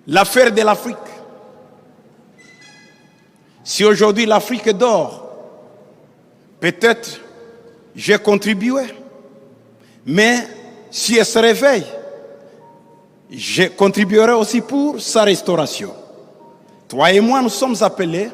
l'affaire de l'Afrique. Si aujourd'hui l'Afrique dort, peut-être j'ai contribué. Mais si elle se réveille, je contribuerai aussi pour sa restauration. Toi et moi, nous sommes appelés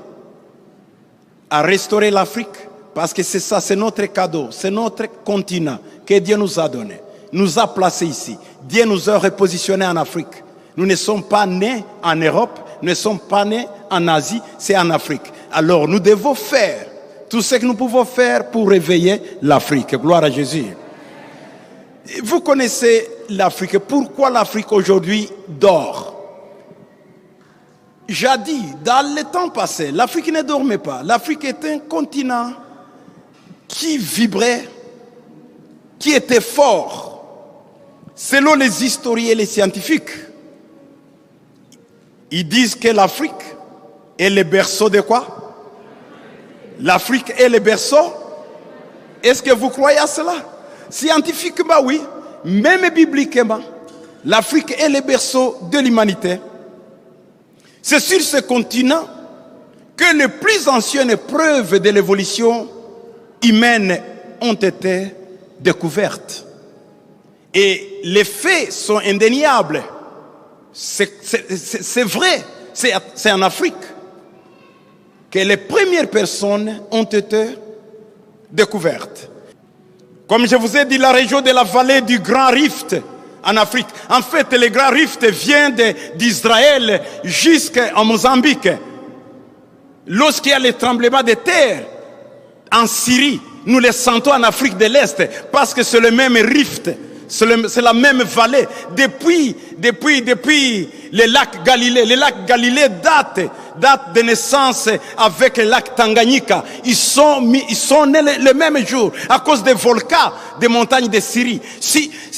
à restaurer l'Afrique parce que c'est ça, c'est notre cadeau, c'est notre continent que Dieu nous a donné, nous a placés ici. Dieu nous a repositionnés en Afrique. Nous ne sommes pas nés en Europe, nous ne sommes pas nés en Asie, c'est en Afrique. Alors nous devons faire tout ce que nous pouvons faire pour réveiller l'Afrique. Gloire à Jésus. Vous connaissez l'Afrique. Pourquoi l'Afrique aujourd'hui dort? Jadis, dans le temps passé, l'Afrique ne dormait pas. L'Afrique était un continent qui vibrait, qui était fort. Selon les historiens et les scientifiques, ils disent que l'Afrique est le berceau de quoi? L'Afrique est le berceau? Est-ce que vous croyez à cela? Scientifiquement, oui. Même bibliquement, l'Afrique est le berceau de l'humanité. C'est sur ce continent que les plus anciennes preuves de l'évolution humaine ont été découvertes. Et les faits sont indéniables. C'est vrai, c'est en Afrique que les premières personnes ont été découvertes. Comme je vous ai dit, la région de la vallée du Grand Rift en Afrique. En fait, le Grand Rift vient d'Israël jusqu'en Mozambique. Lorsqu'il y a les tremblements de terre en Syrie, nous les sentons en Afrique de l'Est parce que c'est le même rift. C'est la même vallée. Depuis le lac Galilée. Le lac Galilée date de naissance avec le lac Tanganyika. Ils sont nés le même jour à cause des volcans des montagnes de Syrie.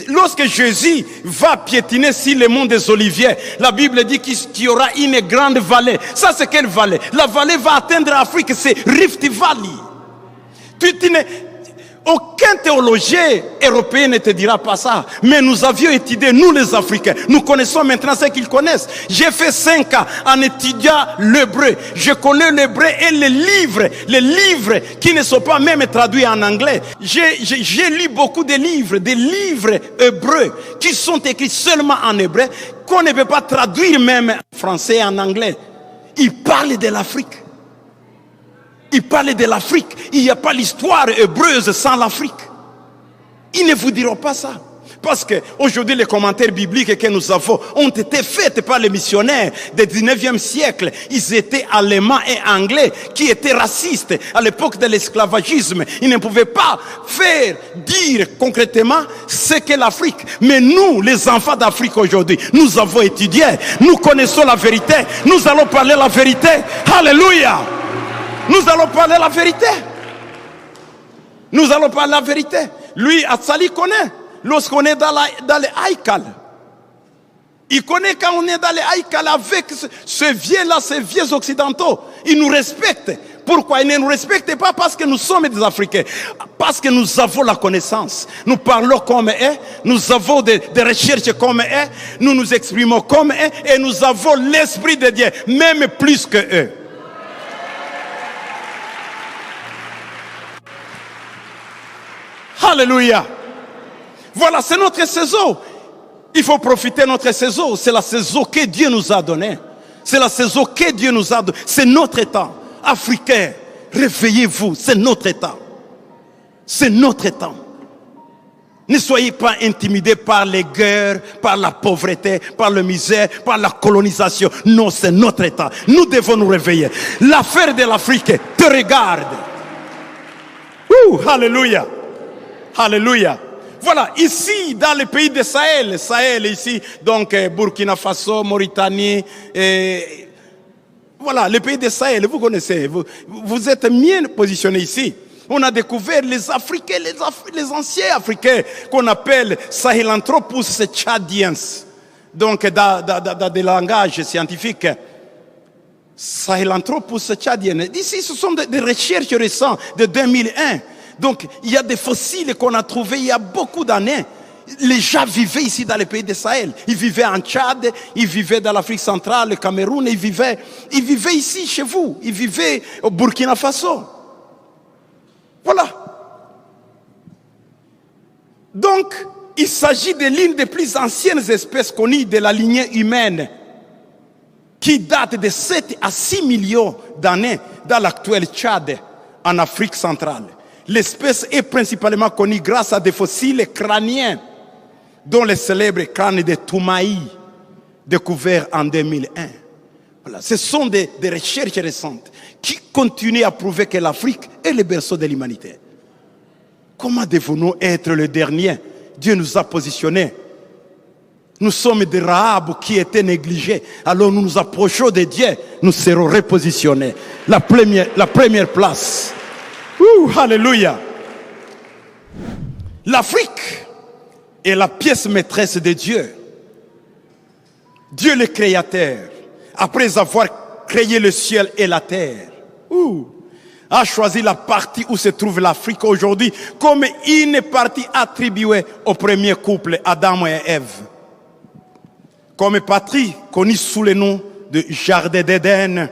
Lorsque Jésus va piétiner sur le mont des Oliviers, la Bible dit qu'il y aura une grande vallée. Ça, c'est quelle vallée? La vallée va atteindre l'Afrique, c'est Rift Valley. Aucun théologien européen ne te dira pas ça. Mais nous avions étudié, nous les Africains. Nous connaissons maintenant ce qu'ils connaissent. J'ai fait 5 ans en étudiant l'hébreu. Je connais l'hébreu et les livres qui ne sont pas même traduits en anglais. J'ai lu beaucoup de livres hébreux qui sont écrits seulement en hébreu, qu'on ne peut pas traduire même en français et en anglais. Ils parlent de l'Afrique. Il parlait de l'Afrique. Il n'y a pas l'histoire hébreuse sans l'Afrique. Ils ne vous diront pas ça. Parce qu'aujourd'hui, les commentaires bibliques que nous avons ont été faits par les missionnaires du 19e siècle. Ils étaient allemands et anglais qui étaient racistes à l'époque de l'esclavagisme. Ils ne pouvaient pas dire concrètement ce qu'est l'Afrique. Mais nous, les enfants d'Afrique aujourd'hui, nous avons étudié. Nous connaissons la vérité. Nous allons parler la vérité. Alléluia! Nous allons parler la vérité. Nous allons parler la vérité. Lui, Atsali connaît. Lorsqu'on est dans les haïkal. Il connaît quand on est dans les haïkal avec ces vieux occidentaux. Ils nous respectent. Pourquoi? Ils ne nous respectent pas parce que nous sommes des Africains. Parce que nous avons la connaissance. Nous parlons comme eux. Nous avons des recherches comme eux. Nous nous exprimons comme eux. Et nous avons l'Esprit de Dieu. Même plus que eux. Alléluia. Voilà, c'est notre saison. Il faut profiter de notre saison. C'est la saison que Dieu nous a donnée. C'est la saison que Dieu nous a donnée. C'est notre temps. Africains, réveillez-vous. C'est notre temps. C'est notre temps. Ne soyez pas intimidés par les guerres, par la pauvreté, par la misère, par la colonisation. Non, c'est notre temps. Nous devons nous réveiller. L'affaire de l'Afrique te regarde. Alléluia. Alléluia. Voilà, ici, dans le pays de Sahel ici, donc Burkina Faso, Mauritanie, voilà, le pays de Sahel, vous connaissez, vous êtes bien positionnés ici. On a découvert les Africains, les anciens Africains, qu'on appelle Sahelanthropus tchadiens. Donc, dans des langages scientifiques, Sahelanthropus tchadiens. Ici, ce sont des recherches récentes de 2001. Donc, il y a des fossiles qu'on a trouvés il y a beaucoup d'années. Les gens vivaient ici dans les pays de Sahel. Ils vivaient en Tchad, ils vivaient dans l'Afrique centrale, le Cameroun, ils vivaient ici chez vous. Ils vivaient au Burkina Faso. Voilà. Donc, il s'agit de l'une des plus anciennes espèces connues de la lignée humaine, qui date de 7 à 6 millions d'années dans l'actuel Tchad, en Afrique centrale. L'espèce est principalement connue grâce à des fossiles crâniens, dont le célèbre crâne de Toumaï, découvert en 2001. Voilà. Ce sont des recherches récentes qui continuent à prouver que l'Afrique est le berceau de l'humanité. Comment devons-nous être le dernier? Dieu nous a positionnés. Nous sommes des Rahab qui étaient négligés. Alors nous nous approchons de Dieu, nous serons repositionnés. La première place. Alléluia. L'Afrique est la pièce maîtresse de Dieu. Dieu le créateur, après avoir créé le ciel et la terre, a choisi la partie où se trouve l'Afrique aujourd'hui comme une partie attribuée au premier couple, Adam et Ève. Comme patrie connue sous le nom de Jardin d'Éden.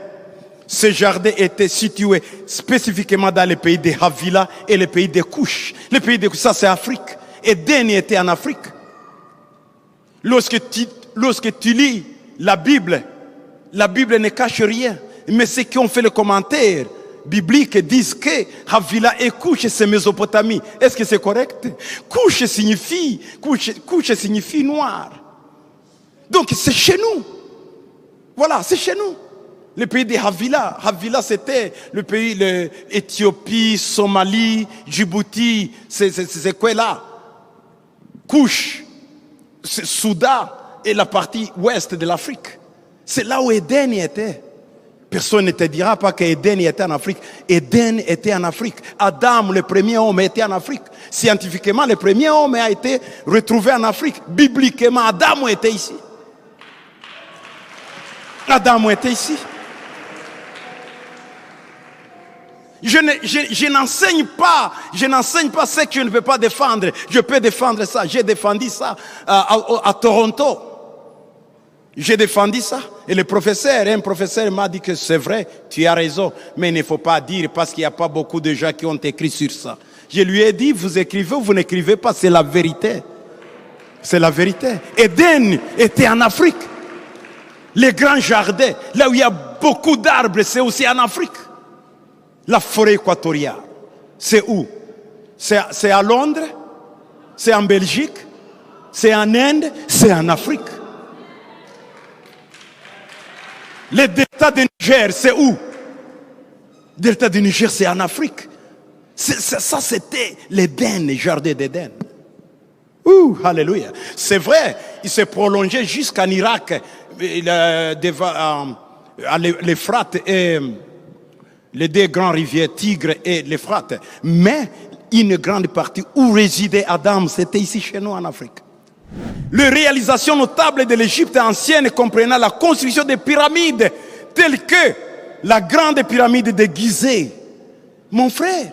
Ce jardin était situé spécifiquement dans le pays de Havila et le pays de Couche. Le pays de Couche, ça c'est Afrique. Éden était en Afrique. Lorsque tu lis la Bible ne cache rien. Mais ceux qui ont fait le commentaire biblique disent que Havila et Couche c'est Mésopotamie. Est-ce que c'est correct? Couche signifie noir. Donc c'est chez nous. Voilà, c'est chez nous. Le pays de Havila. Havila, c'était le pays, l'Éthiopie, Somalie, Djibouti, c'est quoi là? Couche, Soudan et la partie ouest de l'Afrique. C'est là où Éden était. Personne ne te dira pas qu'Éden était en Afrique. Éden était en Afrique. Adam, le premier homme, était en Afrique. Scientifiquement, le premier homme a été retrouvé en Afrique. Bibliquement, Adam était ici. Adam était ici. Je n'enseigne pas ce que je ne peux pas défendre. Je peux défendre ça. J'ai défendu ça à Toronto. J'ai défendu ça. Et un professeur m'a dit que c'est vrai, tu as raison. Mais il ne faut pas dire parce qu'il n'y a pas beaucoup de gens qui ont écrit sur ça. Je lui ai dit, vous écrivez ou vous n'écrivez pas, c'est la vérité. C'est la vérité. Éden était en Afrique. Les grands jardins, là où il y a beaucoup d'arbres, c'est aussi en Afrique. La forêt équatoriale, c'est où? C'est à Londres, c'est en Belgique, c'est en Inde, c'est en Afrique. Le delta du Niger, c'est où? Le delta du Niger, c'est en Afrique. Ça, c'était l'Éden, le jardin d'Éden. Alléluia. C'est vrai, il s'est prolongé jusqu'en Irak, l'Euphrate et les deux grandes rivières, Tigre et l'Euphrate. Mais une grande partie où résidait Adam, c'était ici chez nous en Afrique. Les réalisations notables de l'Égypte ancienne comprenant la construction des pyramides telles que la grande pyramide de Gizeh. Mon frère,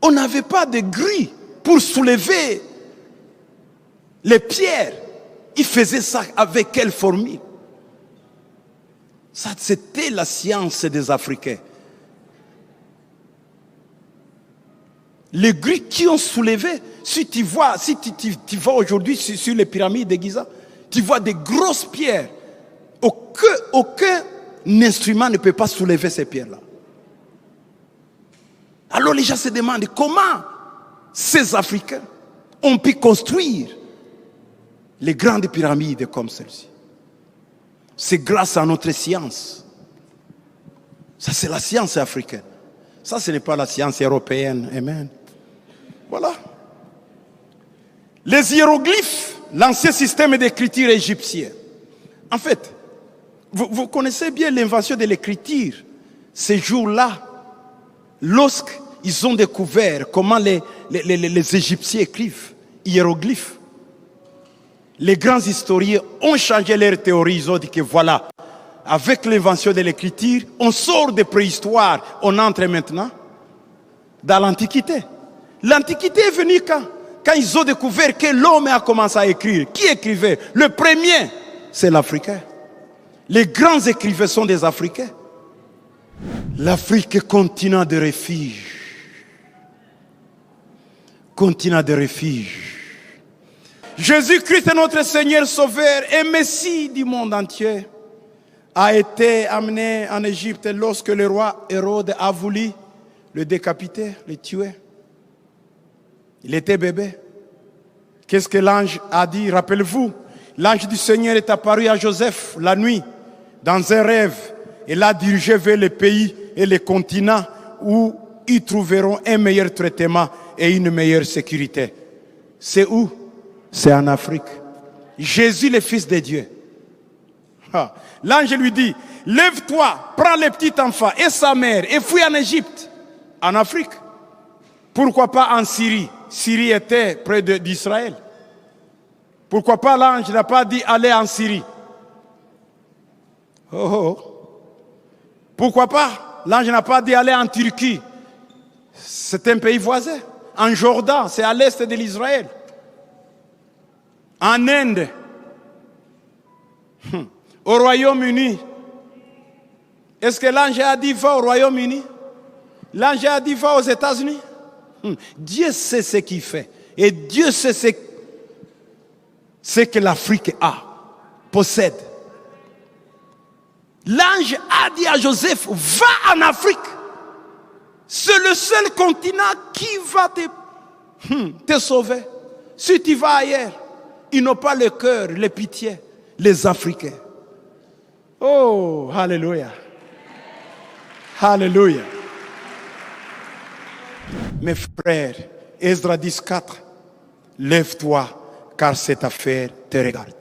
on n'avait pas de grille pour soulever les pierres. Ils faisaient ça avec quelle formule? Ça, c'était la science des Africains. Les Grecs qui ont soulevé, si tu vas aujourd'hui sur les pyramides de Giza, tu vois des grosses pierres. Aucun instrument ne peut pas soulever ces pierres-là. Alors les gens se demandent comment ces Africains ont pu construire les grandes pyramides comme celle-ci. C'est grâce à notre science. Ça, c'est la science africaine. Ça, ce n'est pas la science européenne. Amen. Voilà. Les hiéroglyphes, l'ancien système d'écriture égyptien. En fait, vous connaissez bien l'invention de l'écriture. Ces jours-là, lorsqu'ils ont découvert comment les Égyptiens écrivent, hiéroglyphes, les grands historiens ont changé leur théorie. Ils ont dit que voilà, avec l'invention de l'écriture, on sort de préhistoire, on entre maintenant dans l'Antiquité. L'Antiquité est venue quand? quand ils ont découvert que l'homme a commencé à écrire, qui écrivait? Le premier, c'est l'Africain. Les grands écrivains sont des Africains. L'Afrique est continent de refuge. Continent de refuge. Jésus-Christ, notre Seigneur Sauveur et Messie du monde entier, a été amené en Égypte lorsque le roi Hérode a voulu le décapiter, le tuer. Il était bébé. Qu'est-ce que l'ange a dit? Rappelez-vous, l'ange du Seigneur est apparu à Joseph la nuit, dans un rêve, et l'a dirigé vers les pays et les continents où ils trouveront un meilleur traitement et une meilleure sécurité. C'est où? C'est en Afrique. Jésus, le Fils de Dieu. L'ange lui dit, lève-toi, prends le petit enfant et sa mère et fuis en Égypte, en Afrique. Pourquoi pas en Syrie? Syrie était près d'Israël. Pourquoi pas l'ange n'a pas dit aller en Syrie? Oh. Pourquoi pas l'ange n'a pas dit aller en Turquie? C'est un pays voisin. En Jordan, c'est à l'est de l'Israël. En Inde, au Royaume-Uni. Est-ce que l'ange a dit va au Royaume-Uni? L'ange a dit va aux États-Unis? Dieu sait ce qu'il fait. Et Dieu sait ce que l'Afrique possède. L'ange a dit à Joseph, va en Afrique. C'est le seul continent qui va te sauver. Si tu vas ailleurs, ils n'ont pas le cœur, les pitiés, les Africains. Oh, alléluia. Alléluia. Mes frères, Esdras 10:4, lève-toi, car cette affaire te regarde.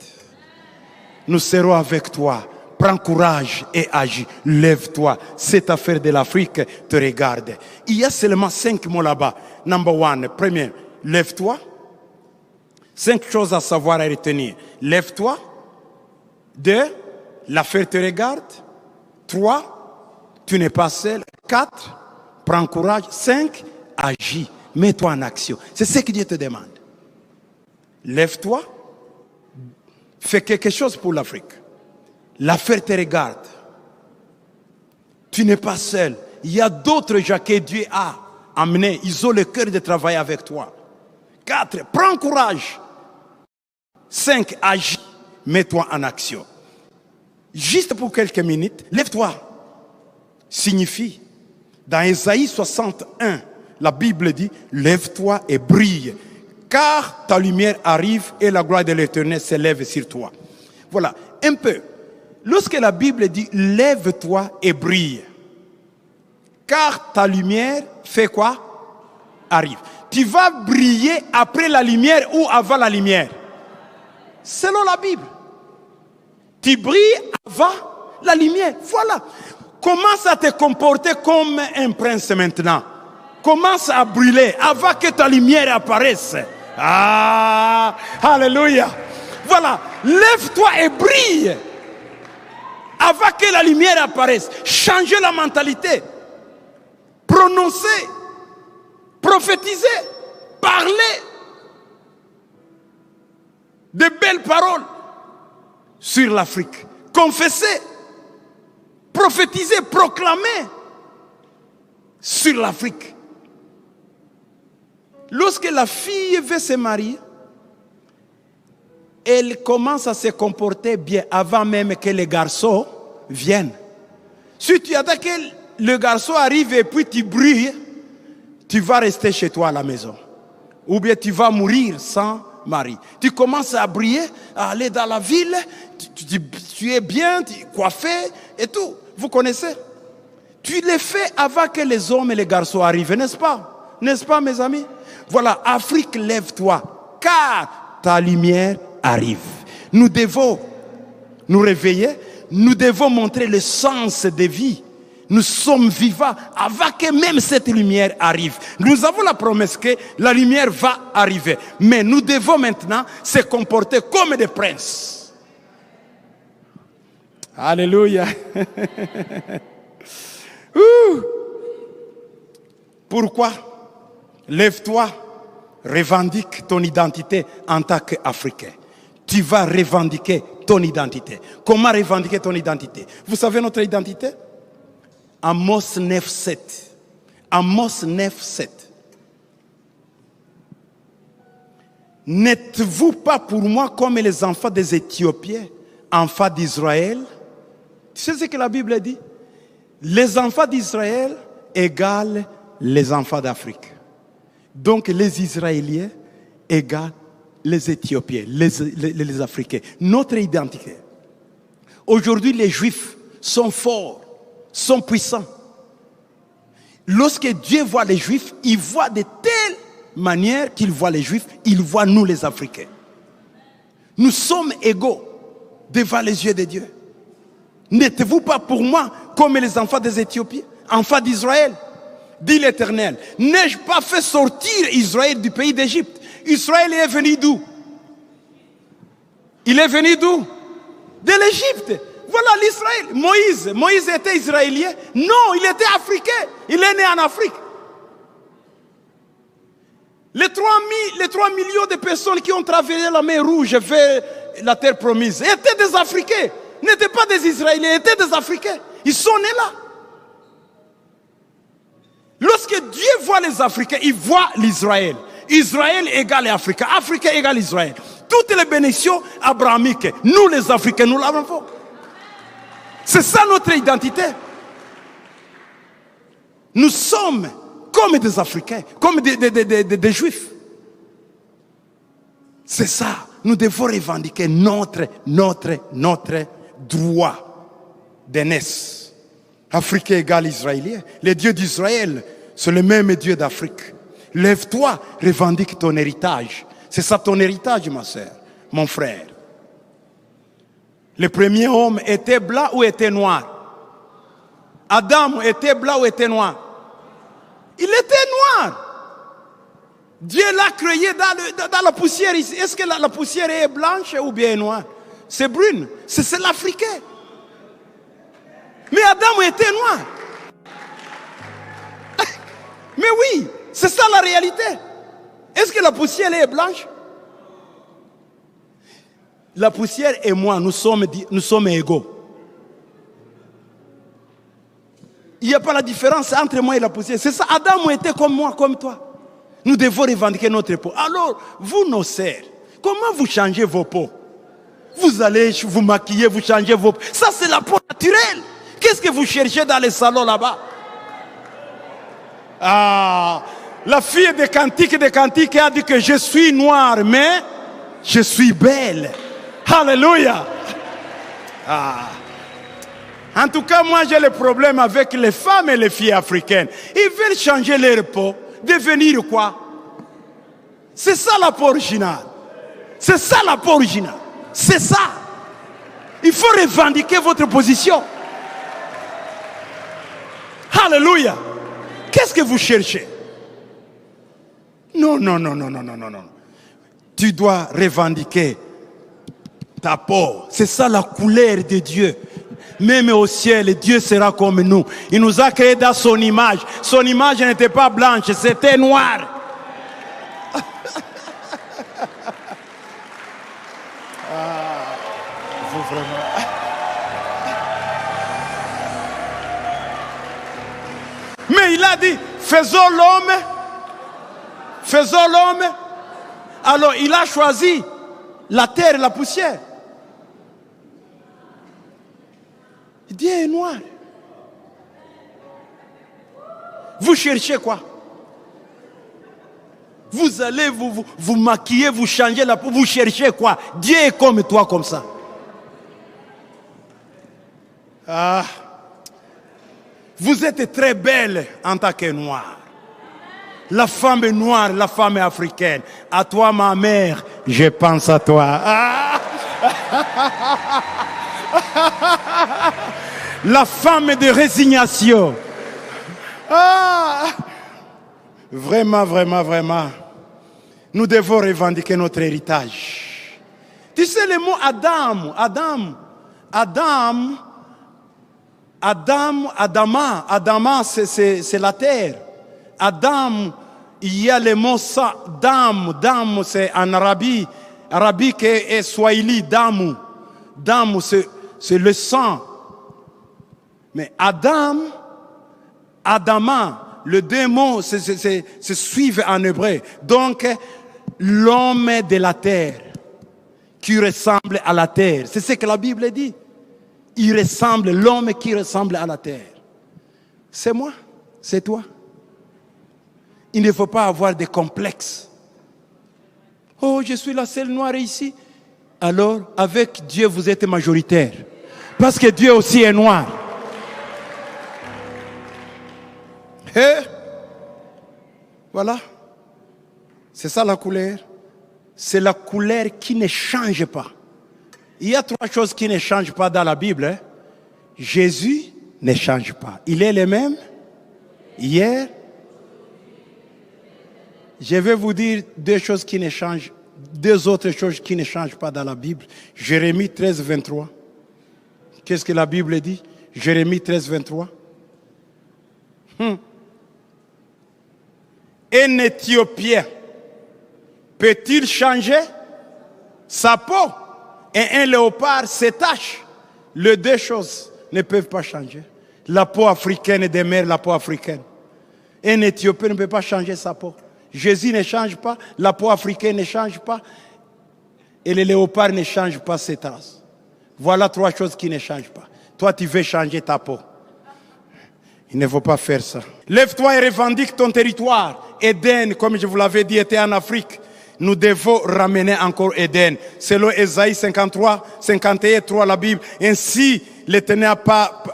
Nous serons avec toi. Prends courage et agis. Lève-toi. Cette affaire de l'Afrique te regarde. Il y a seulement 5 mots là-bas. Number 1, premier, lève-toi. 5 choses à savoir et retenir. Lève-toi. 2, l'affaire te regarde. 3, tu n'es pas seul. 4, prends courage. 5, agis. Mets-toi en action. C'est ce que Dieu te demande. Lève-toi. Fais quelque chose pour l'Afrique. L'affaire te regarde. Tu n'es pas seul. Il y a d'autres gens que Dieu a amenés. Ils ont le cœur de travailler avec toi. 4, prends courage. 5, agis. Mets-toi en action. Juste pour quelques minutes, lève-toi. Signifie, dans Ésaïe 61, la Bible dit, lève-toi et brille, car ta lumière arrive et la gloire de l'Éternel s'élève sur toi. Voilà, un peu. Lorsque la Bible dit, lève-toi et brille, car ta lumière fait quoi? Arrive. Tu vas briller après la lumière ou avant la lumière? Selon la Bible. Tu brilles avant la lumière. Voilà. Commence à te comporter comme un prince maintenant. Commence à brûler avant que ta lumière apparaisse. Ah, alléluia. Voilà. Lève-toi et brille avant que la lumière apparaisse. Changez la mentalité. Prononcez. Prophétisez. Parlez. De belles paroles sur l'Afrique. Confessez. Prophétisez, proclamez sur l'Afrique. Lorsque la fille veut se marier, elle commence à se comporter bien avant même que les garçons viennent. Si tu attends que le garçon arrive et puis tu brilles, tu vas rester chez toi à la maison. Ou bien tu vas mourir sans mari. Tu commences à briller, à aller dans la ville, tu es bien, tu es coiffé et tout. Vous connaissez? Tu le fais avant que les hommes et les garçons arrivent, n'est-ce pas? N'est-ce pas, mes amis? Voilà, Afrique, lève-toi, car ta lumière arrive. Nous devons nous réveiller, nous devons montrer le sens de vie. Nous sommes vivants avant que même cette lumière arrive. Nous avons la promesse que la lumière va arriver. Mais nous devons maintenant se comporter comme des princes. Alléluia. Pourquoi? Lève-toi, revendique ton identité en tant qu'Africain. Tu vas revendiquer ton identité. Comment revendiquer ton identité? Vous savez notre identité? Amos 9,7. Amos 9,7. N'êtes-vous pas pour moi comme les enfants des Éthiopiens, enfants d'Israël? Tu sais ce que la Bible dit? Les enfants d'Israël égale les enfants d'Afrique. Donc les Israéliens égale les Éthiopiens, les Africains. Notre identité. Aujourd'hui, les Juifs sont forts, sont puissants. Lorsque Dieu voit les Juifs, il voit de telles manières qu'il voit les Juifs, il voit nous les Africains. Nous sommes égaux devant les yeux de Dieu. N'êtes-vous pas pour moi comme les enfants des Éthiopiens, enfants d'Israël? Dit l'Éternel. N'ai-je pas fait sortir Israël du pays d'Égypte? Israël est venu d'où? Il est venu d'où? De l'Égypte. Voilà l'Israël. Moïse était israélien? Non, il était africain. Il est né en Afrique. Les 3 millions de personnes qui ont traversé la mer Rouge vers la terre promise étaient des Africains. N'étaient pas des Israéliens, étaient des Africains. Ils sont nés là. Lorsque Dieu voit les Africains, il voit l'Israël. Israël égale Africain, Africain égale Israël. Toutes les bénédictions abrahamiques, nous les Africains, nous l'avons. C'est ça notre identité. Nous sommes comme des Africains, comme des Juifs. C'est ça. Nous devons revendiquer notre droit d'aînesse. Africain égale Israélien. Le Dieu d'Israël, c'est le même Dieu d'Afrique. Lève-toi, revendique ton héritage. C'est ça ton héritage, ma sœur, mon frère. Le premier homme était blanc ou était noir? Adam était blanc ou était noir? Il était noir. Dieu l'a créé dans la poussière ici. Est-ce que la poussière est blanche ou bien noire? C'est brune. C'est l'Africain. Mais Adam était noir. Mais oui, c'est ça la réalité. Est-ce que la poussière est blanche? La poussière et moi, nous sommes égaux. Il n'y a pas la différence entre moi et la poussière. C'est ça, Adam était comme moi, comme toi. Nous devons revendiquer notre peau. Alors, vous, nos sœurs, comment vous changez vos peaux? Vous allez vous maquiller, vous changez vos peaux. Ça, c'est la peau naturelle. Qu'est-ce que vous cherchez dans les salons là-bas? Ah, la fille de Cantique a dit que je suis noire, mais je suis belle. Alléluia. Ah. En tout cas, moi j'ai le problème avec les femmes et les filles africaines. Ils veulent changer leur peau, devenir quoi? C'est ça la peau originale. C'est ça la peau originale. C'est ça. Il faut revendiquer votre position. Alléluia. Qu'est-ce que vous cherchez? Non. Tu dois revendiquer ta peau. C'est ça la couleur de Dieu. Même au ciel, Dieu sera comme nous. Il nous a créés dans son image. Son image n'était pas blanche, c'était noir. Vous vraiment. Mais il a dit, faisons l'homme. Alors il a choisi la terre et la poussière. Dieu est noir. Vous cherchez quoi? Vous allez vous maquiller, vous changez la peau, vous cherchez quoi? Dieu est comme toi, comme ça. Ah. Vous êtes très belle en tant que noire. La femme est noire, la femme est africaine. À toi, ma mère, je pense à toi. Ah. La femme de résignation. Ah. Vraiment. Nous devons revendiquer notre héritage. Tu sais le mot Adama, c'est la terre. Adam, il y a le mot dam. Dam, c'est en arabique et swahili, damu. Dam, c'est le sang. Mais Adam, Adama, le deux mots se suivent en hébreu. Donc, l'homme de la terre, qui ressemble à la terre. C'est ce que la Bible dit. Il ressemble, l'homme qui ressemble à la terre. C'est moi, c'est toi. Il ne faut pas avoir de complexes. Oh, je suis la seule noire ici. Alors, avec Dieu, vous êtes majoritaire. Parce que Dieu aussi est noir. Et voilà. C'est ça la couleur. C'est la couleur qui ne change pas. Il y a trois choses qui ne changent pas dans la Bible. Hein. Jésus ne change pas. Il est le même hier. Je vais vous dire deux choses qui ne changent, deux autres choses qui ne changent pas dans la Bible. Jérémie 13, 23. Qu'est-ce que la Bible dit? Jérémie 13, 23. Un Éthiopien peut-il changer sa peau? Et un léopard ses taches? Les deux choses ne peuvent pas changer. La peau africaine demeure la peau africaine. Un Éthiopien ne peut pas changer sa peau. Jésus ne change pas, la peau africaine ne change pas, et le léopard ne change pas ses traces. Voilà trois choses qui ne changent pas. Toi, tu veux changer ta peau. Il ne faut pas faire ça. Lève-toi et revendique ton territoire. Éden, comme je vous l'avais dit, était en Afrique. Nous devons ramener encore Éden. Selon Ésaïe 53, 51, 3, la Bible. Ainsi, l'Éternel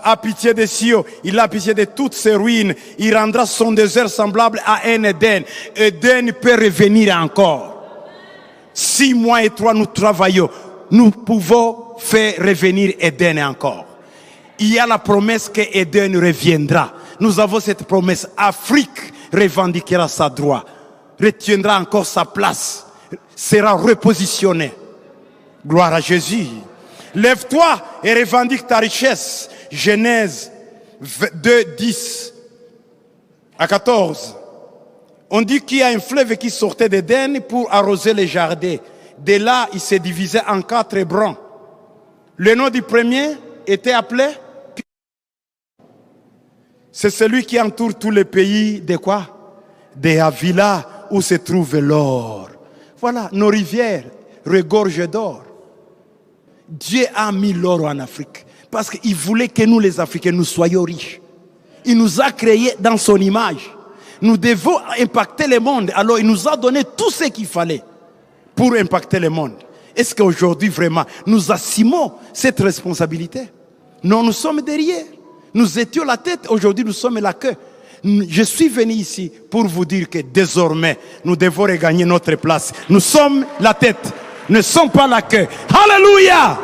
a pitié des cieux. Il a pitié de toutes ses ruines. Il rendra son désert semblable à un Éden. Éden peut revenir encore. 6 mois et 3, nous travaillons. Nous pouvons faire revenir Éden encore. Il y a la promesse que Éden reviendra. Nous avons cette promesse. Afrique revendiquera sa droit. Retiendra encore sa place, sera repositionné. Gloire à Jésus. Lève-toi et revendique ta richesse. Genèse 2, 10 à 14. On dit qu'il y a un fleuve qui sortait d'Éden pour arroser les jardins. De là, il s'est divisé en 4 branches. Le nom du premier était appelé. C'est celui qui entoure tous les pays de quoi? De Havila, où se trouve l'or. Voilà, nos rivières regorgent d'or. Dieu a mis l'or en Afrique parce qu'il voulait que nous les Africains, nous soyons riches. Il nous a créés dans son image. Nous devons impacter le monde. Alors il nous a donné tout ce qu'il fallait pour impacter le monde. Est-ce qu'aujourd'hui vraiment nous assumons cette responsabilité? Non, nous sommes derrière. Nous étions la tête, aujourd'hui nous sommes la queue. Je suis venu ici pour vous dire que désormais, nous devons regagner notre place. Nous sommes la tête, ne sommes pas la queue. Alléluia!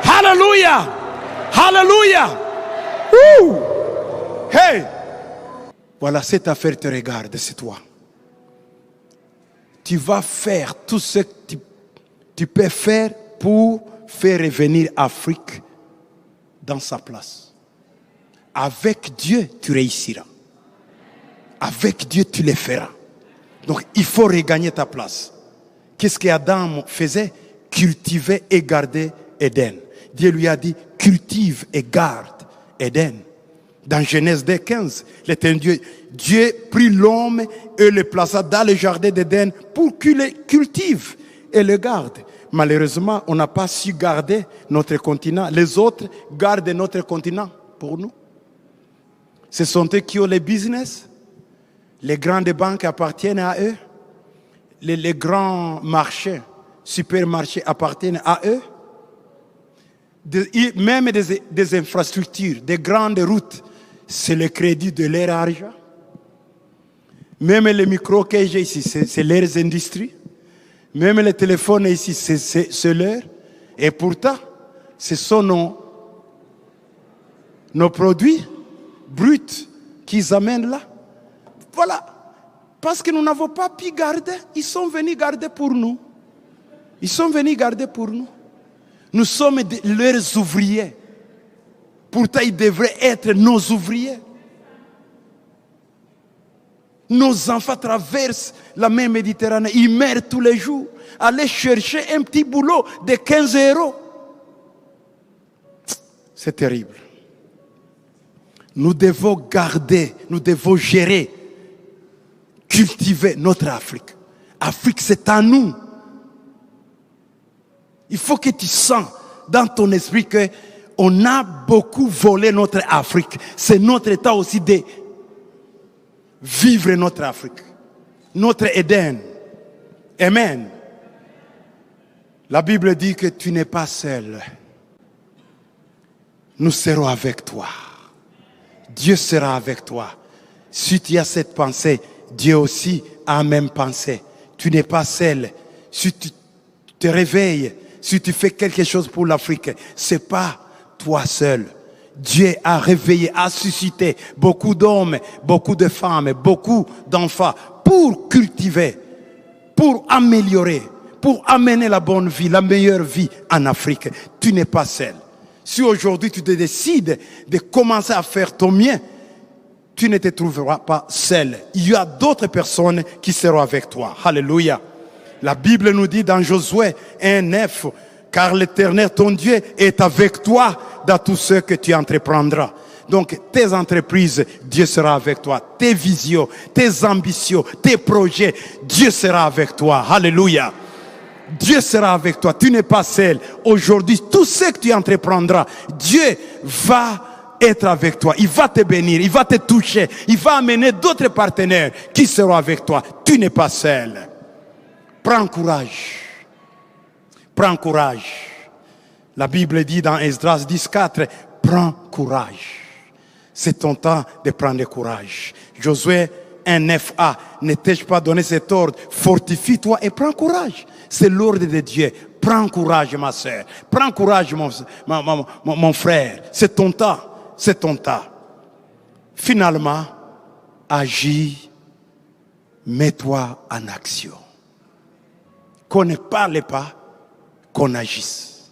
Alléluia! Alléluia! Hey! Voilà, cette affaire te regarde, c'est toi. Tu vas faire tout ce que tu peux faire pour faire revenir l'Afrique dans sa place. Avec Dieu, tu réussiras. Avec Dieu, tu le feras. Donc, il faut regagner ta place. Qu'est-ce qu'Adam faisait? Cultiver et garder Éden. Dieu lui a dit, cultive et garde Éden. Dans Genèse 2, 15, Dieu prit l'homme et le plaça dans le jardin d'Éden pour qu'il le cultive et le garde. Malheureusement, on n'a pas su garder notre continent. Les autres gardent notre continent pour nous. Ce sont eux qui ont les business. Les grandes banques appartiennent à eux. Les grands marchés, supermarchés appartiennent à eux. Même des infrastructures, des grandes routes, c'est le crédit de leur argent. Même les micros que j'ai ici, c'est leurs industries. Même les téléphones ici, c'est leur. Et pourtant, ce sont nos produits bruts qu'ils amènent là. Voilà. Parce que nous n'avons pas pu garder, ils sont venus garder pour nous. Ils sont venus garder pour nous. Nous sommes leurs ouvriers. Pourtant, ils devraient être nos ouvriers. Nos enfants traversent la mer Méditerranée, ils meurent tous les jours. Aller chercher un petit boulot de 15 €. C'est terrible. Nous devons garder, nous devons gérer, cultiver notre Afrique. Afrique, c'est à nous. Il faut que tu sens dans ton esprit qu'on a beaucoup volé notre Afrique. C'est notre état aussi de vivre notre Afrique, notre Éden. Amen. La Bible dit que tu n'es pas seul. Nous serons avec toi. Dieu sera avec toi. Si tu as cette pensée, Dieu aussi a la même pensée. Tu n'es pas seul. Si tu te réveilles, si tu fais quelque chose pour l'Afrique, ce n'est pas toi seul. Dieu a réveillé, a suscité beaucoup d'hommes, beaucoup de femmes, beaucoup d'enfants pour cultiver, pour améliorer, pour amener la bonne vie, la meilleure vie en Afrique. Tu n'es pas seul. Si aujourd'hui tu te décides de commencer à faire ton mieux, tu ne te trouveras pas seul. Il y a d'autres personnes qui seront avec toi. Alléluia. La Bible nous dit dans Josué 1:9, car l'Éternel, ton Dieu, est avec toi dans tout ce que tu entreprendras. Donc, tes entreprises, Dieu sera avec toi. Tes visions, tes ambitions, tes projets, Dieu sera avec toi. Alléluia. Dieu sera avec toi. Tu n'es pas seul. Aujourd'hui, tout ce que tu entreprendras, Dieu va être avec toi. Il va te bénir, il va te toucher. Il va amener d'autres partenaires qui seront avec toi. Tu n'es pas seul. Prends courage. Prends courage. La Bible dit dans Esdras 10:4, prends courage. C'est ton temps de prendre courage. Josué 1:9a, ne t'ai-je pas donné cet ordre? Fortifie-toi et prends courage. C'est l'ordre de Dieu. Prends courage, ma soeur. Prends courage, mon frère. C'est ton temps. C'est ton temps. Finalement, agis. Mets-toi en action. Qu'on ne parle pas, qu'on agisse.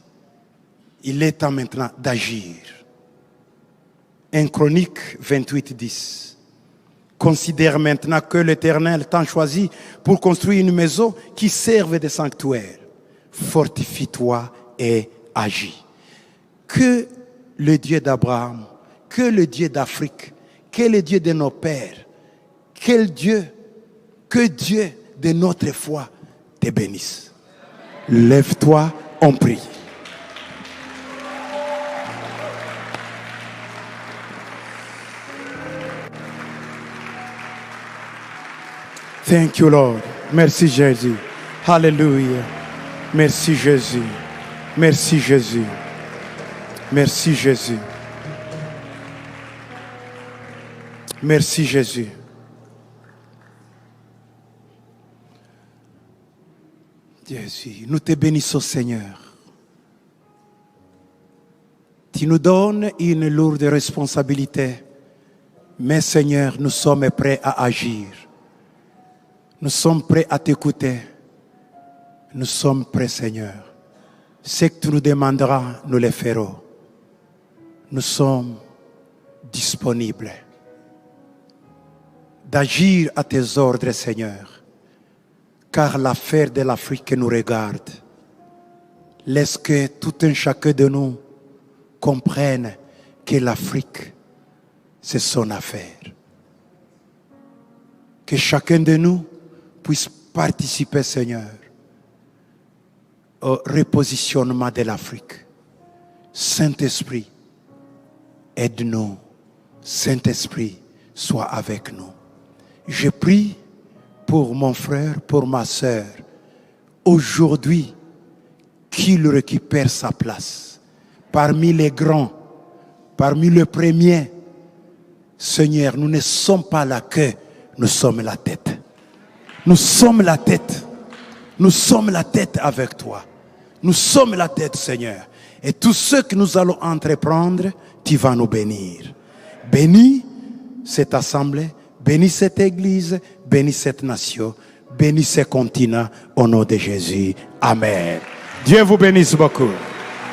Il est temps maintenant d'agir. 1 Chronique 28:10. Considère maintenant que l'Éternel t'a choisi pour construire une maison qui serve de sanctuaire. Fortifie-toi et agis. Que le Dieu d'Abraham, que le Dieu d'Afrique, que le Dieu de nos pères, que Dieu de notre foi te bénisse. Lève-toi, on prie. Thank you, Lord. Merci, Jésus. Hallelujah. Merci, Jésus. Merci, Jésus. Merci, Jésus. Merci, Jésus. Jésus, nous te bénissons, Seigneur. Tu nous donnes une lourde responsabilité, mais Seigneur, nous sommes prêts à agir. Nous sommes prêts à t'écouter. Nous sommes prêts, Seigneur. Ce que tu nous demanderas, nous le ferons. Nous sommes disponibles d'agir à tes ordres, Seigneur. Car l'affaire de l'Afrique nous regarde. Laisse que tout un chacun de nous comprenne que l'Afrique, c'est son affaire. Que chacun de nous puisse participer, Seigneur, au repositionnement de l'Afrique. Saint-Esprit, aide-nous. Saint-Esprit, sois avec nous. Je prie pour mon frère, pour ma sœur, aujourd'hui, qu'il récupère sa place. Parmi les grands, parmi les premiers, Seigneur, nous ne sommes pas la queue, nous sommes la tête. Nous sommes la tête. Nous sommes la tête avec toi. Nous sommes la tête, Seigneur. Et tout ce que nous allons entreprendre, tu vas nous bénir. Bénis cette assemblée, bénis cette église, bénis cette nation, bénis ce continent au nom de Jésus. Amen. Dieu vous bénisse beaucoup.